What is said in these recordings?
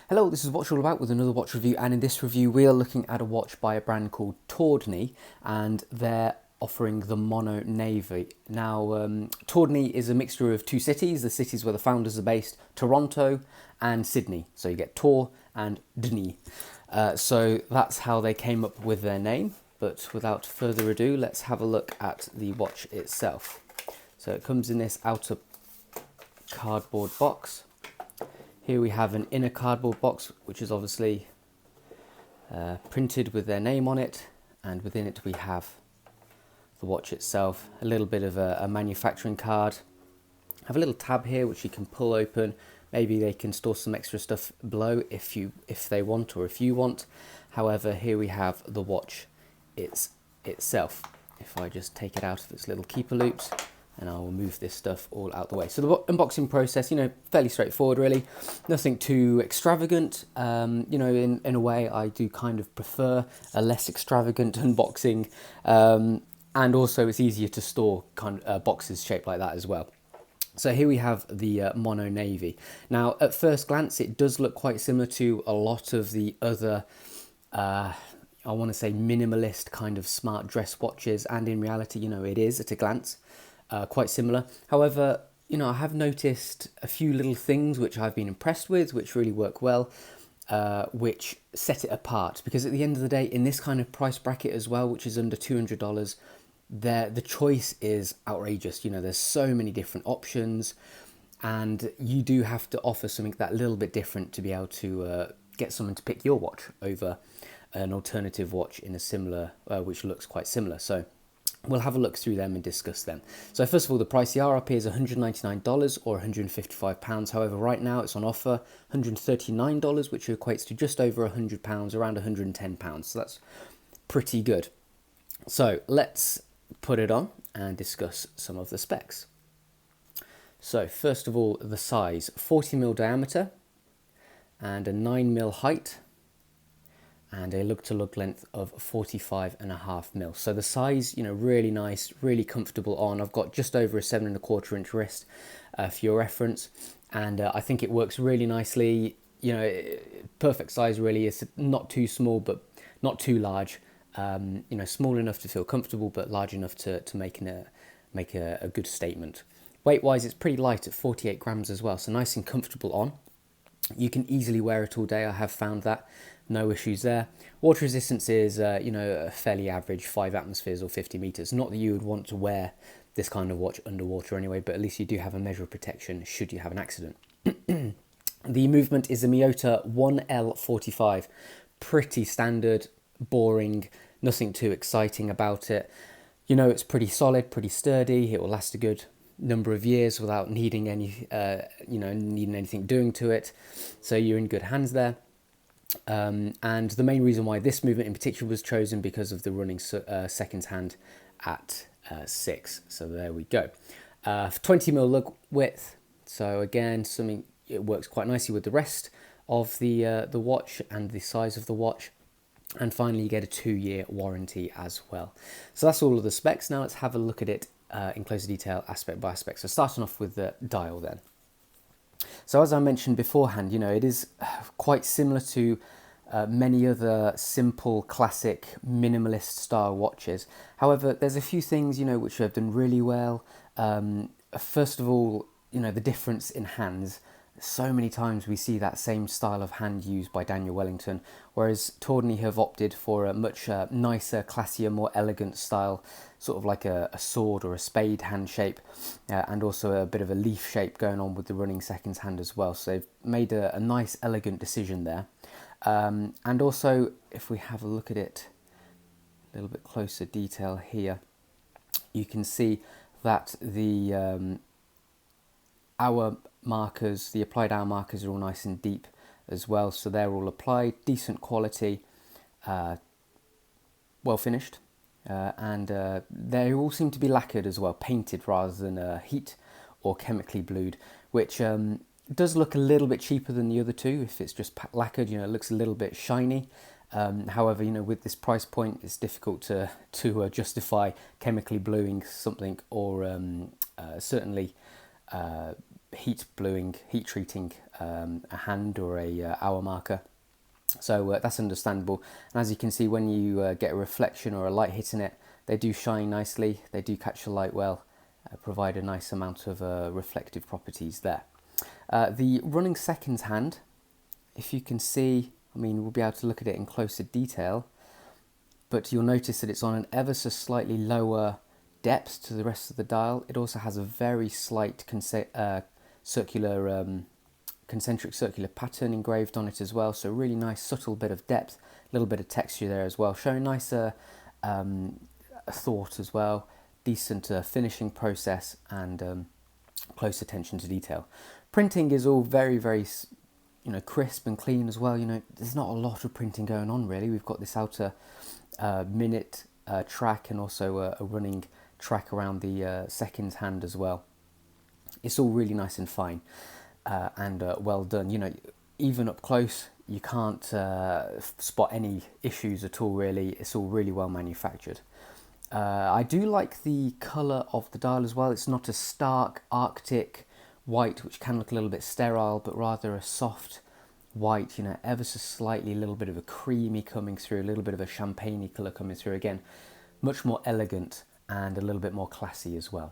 Hello, this is Watch All About with another watch review, and in this review we are looking at a watch by a brand called Tordney, and they're offering the Mono Navy. Now, Tordney is a mixture of two cities, the cities where the founders are based, Toronto and Sydney. So you get Tor and Dni. So that's how they came up with their name, but without further ado, let's have a look at the watch itself. So it comes in this outer cardboard box. Here we have an inner cardboard box, which is obviously printed with their name on it, and within it we have the watch itself, a little bit of a manufacturing card. Have a little tab here which you can pull open. Maybe they can store some extra stuff below if they want, or if you want. However, here we have the watch itself. If I just take it out of its little keeper loops, and I will move this stuff all out the way. So the unboxing process, fairly straightforward really. Nothing too extravagant. In a way I do kind of prefer a less extravagant unboxing. And also it's easier to store boxes shaped like that as well. So here we have the Mono Navy. Now at first glance it does look quite similar to a lot of the other I want to say minimalist kind of smart dress watches, and in reality, it is at a glance. Quite similar. However, I have noticed a few little things which I've been impressed with, which really work well, which set it apart. Because at the end of the day, in this kind of price bracket as well, which is under $200, the choice is outrageous. There's so many different options, and you do have to offer something that little bit different to be able to get someone to pick your watch over an alternative watch in a similar, which looks quite similar. So we'll have a look through them and discuss them. So first of all, the price, the RRP is $199 or £155. However, right now it's on offer, $139, which equates to just over £100, around £110. So that's pretty good. So let's put it on and discuss some of the specs. So first of all, the size, 40mm diameter and a 9mm height, and a lug-to-lug length of 45.5mm. So the size, really nice, really comfortable on. I've got just over a 7.25-inch wrist for your reference, and I think it works really nicely. Perfect size really. It's not too small, but not too large. Small enough to feel comfortable, but large enough to make a good statement. Weight-wise, it's pretty light at 48 grams as well, so nice and comfortable on. You can easily wear it all day. I have found that. No issues there. Water resistance is, a fairly average 5 atmospheres or 50 meters. Not that you would want to wear this kind of watch underwater anyway, but at least you do have a measure of protection should you have an accident. The movement is a Miyota 1L45. Pretty standard, boring, nothing too exciting about it. It's pretty solid, pretty sturdy. It will last a good number of years without needing anything doing to it. So you're in good hands there. And the main reason why this movement in particular was chosen because of the running seconds hand at 6. So there we go. 20mm lug width. So again, it works quite nicely with the rest of the watch and the size of the watch. And finally, you get a 2-year warranty as well. So that's all of the specs. Now let's have a look at it in closer detail, aspect by aspect. So starting off with the dial then. So as I mentioned beforehand, it is quite similar to many other simple, classic, minimalist style watches. However, there's a few things, which have done really well. First of all, the difference in hands. So many times we see that same style of hand used by Daniel Wellington, whereas Tordney have opted for a much nicer, classier, more elegant style, sort of like a sword or a spade hand shape, and also a bit of a leaf shape going on with the running seconds hand as well. So they've made a nice, elegant decision there. And also, if we have a look at it, a little bit closer detail here, you can see that the hour markers, the applied hour markers are all nice and deep as well. So they're all applied, decent quality, well finished. And they all seem to be lacquered as well, painted rather than heat or chemically blued, which does look a little bit cheaper than the other two. If it's just lacquered, it looks a little bit shiny. However, with this price point, it's difficult to justify chemically bluing something, or certainly heat treating a hand or a hour marker. So that's understandable. And as you can see, when you get a reflection or a light hitting it, they do shine nicely. They do catch the light well, provide a nice amount of reflective properties there. The running seconds hand, if you can see, I mean, we'll be able to look at it in closer detail, but you'll notice that it's on an ever so slightly lower depth to the rest of the dial. It also has a very slight concentric circular pattern engraved on it as well, so really nice subtle bit of depth, a little bit of texture there as well, showing nicer thought as well, decent finishing process, and close attention to detail. Printing is all very, very crisp and clean as well. There's not a lot of printing going on really. We've got this outer minute track and also a running track around the seconds hand as well. It's all really nice and fine and well done. Even up close you can't spot any issues at all really. It's all really well manufactured. I do like the colour of the dial as well. It's not a stark Arctic white, which can look a little bit sterile, but rather a soft white, ever so slightly, a little bit of a creamy coming through, a little bit of a champagne colour coming through. Again, much more elegant and a little bit more classy as well.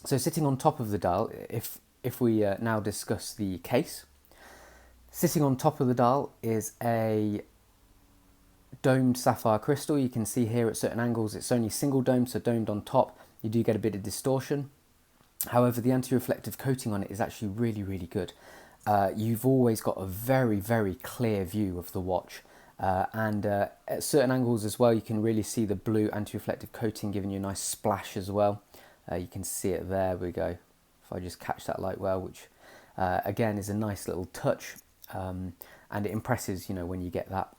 So sitting on top of the dial, if we now discuss the case, sitting on top of the dial is a domed sapphire crystal. You can see here at certain angles it's only single domed, so domed on top you do get a bit of distortion. However, the anti-reflective coating on it is actually really, really good. You've always got a very, very clear view of the watch, and at certain angles as well you can really see the blue anti-reflective coating giving you a nice splash as well. You can see it there. We go. If I just catch that light well, which again is a nice little touch, and it impresses when you get that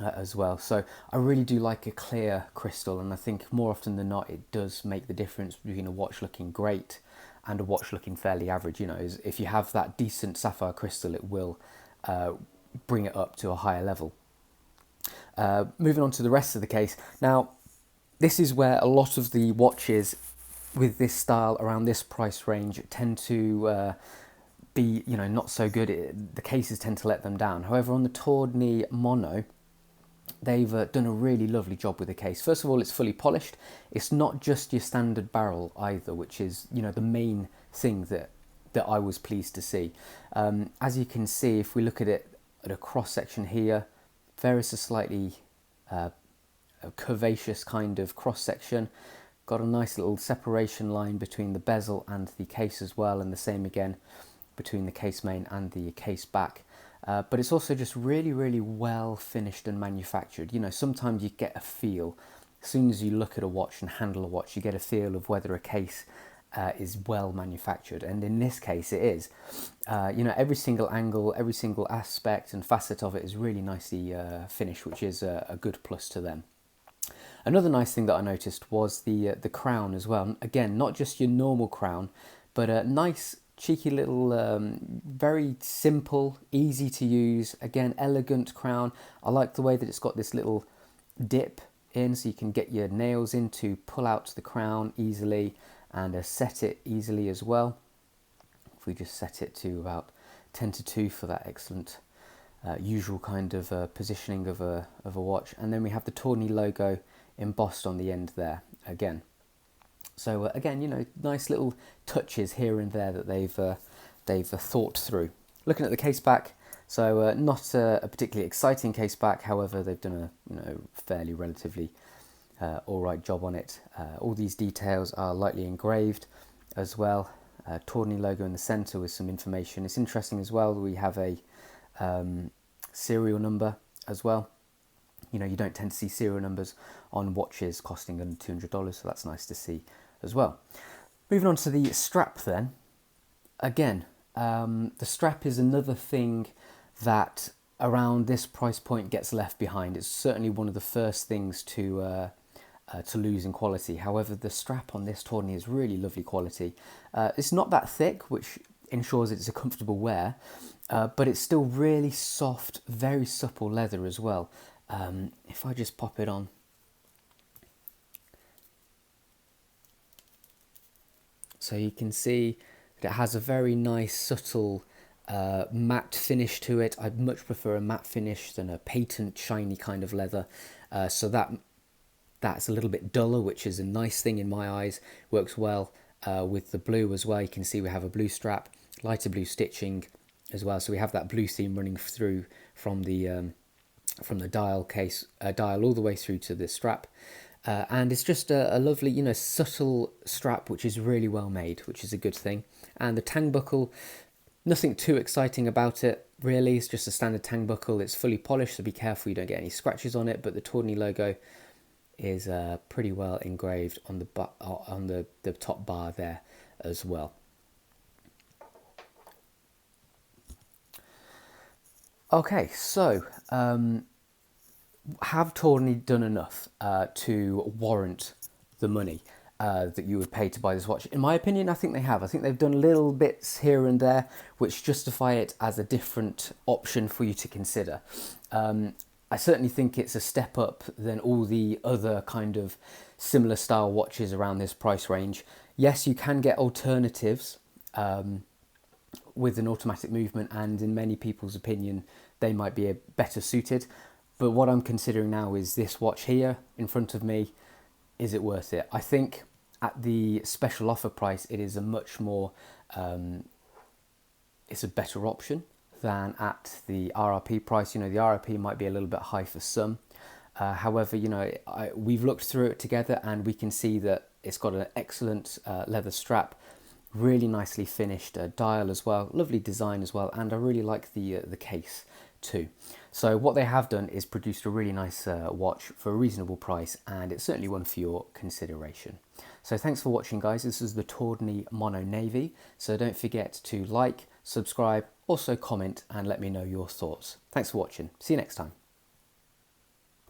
as well. So I really do like a clear crystal, and I think more often than not it does make the difference between a watch looking great and a watch looking fairly average. If you have that decent sapphire crystal, it will bring it up to a higher level. Moving on to the rest of the case. Now, this is where a lot of the watches with this style around this price range tend to be not so good. The cases tend to let them down. However, on the Tordney Mono, they've done a really lovely job with the case. First of all, it's fully polished. It's not just your standard barrel either, which is the main thing that I was pleased to see. As you can see, if we look at it at a cross section here, there is a slightly a curvaceous kind of cross section. Got a nice little separation line between the bezel and the case as well, and the same again between the case main and the case back. But it's also just really, really well finished and manufactured. Sometimes you get a feel, as soon as you look at a watch and handle a watch, you get a feel of whether a case is well manufactured. And in this case, it is. Every single angle, every single aspect and facet of it is really nicely finished, which is a good plus to them. Another nice thing that I noticed was the crown as well. Again, not just your normal crown, but a nice cheeky little, very simple, easy to use, again, elegant crown. I like the way that it's got this little dip in, so you can get your nails in to pull out the crown easily and set it easily as well. If we just set it to about 10 to 2 for that excellent usual kind of positioning of a watch. And then we have the Tordney logo embossed on the end there again. So again, nice little touches here and there that they've thought through. Looking at the case back, so not a particularly exciting case back. However, they've done a fairly relatively all right job on it. All these details are lightly engraved as well. Tordney logo in the centre with some information. It's interesting as well. We have a serial number as well. You don't tend to see serial numbers on watches costing under $200, so that's nice to see as well. Moving on to the strap then. Again, the strap is another thing that around this price point gets left behind. It's certainly one of the first things to lose in quality. However, the strap on this Tordney is really lovely quality. It's not that thick, which ensures it's a comfortable wear, but it's still really soft, very supple leather as well. If I just pop it on, so you can see It has a very nice, subtle matte finish to it. I'd much prefer a matte finish than a patent shiny kind of leather. So that's a little bit duller, which is a nice thing in my eyes. Works well with the blue as well. You can see we have a blue strap, lighter blue stitching as well. So we have that blue theme running through from the dial case, dial all the way through to the strap. And it's just a lovely, subtle strap, which is really well made, which is a good thing. And the tang buckle, nothing too exciting about it, really. It's just a standard tang buckle. It's fully polished, so be careful you don't get any scratches on it. But the Tordney logo is pretty well engraved on the top bar there as well. Okay, so have Tordney done enough to warrant the money that you would pay to buy this watch? In my opinion, I think they have. I think they've done little bits here and there which justify it as a different option for you to consider. I certainly think it's a step up than all the other kind of similar style watches around this price range. Yes, you can get alternatives with an automatic movement, and in many people's opinion, they might be better suited. But what I'm considering now is this watch here in front of me. Is it worth it? I think at the special offer price, it is a much more, it's a better option than at the RRP price. The RRP might be a little bit high for some. However, we've looked through it together and we can see that it's got an excellent leather strap, really nicely finished dial as well, lovely design as well, and I really like the case too. So what they have done is produced a really nice watch for a reasonable price, and it's certainly one for your consideration. So thanks for watching, guys. This is the Tordney Mono Navy. So don't forget to like, subscribe, also comment, and let me know your thoughts. Thanks for watching. See you next time.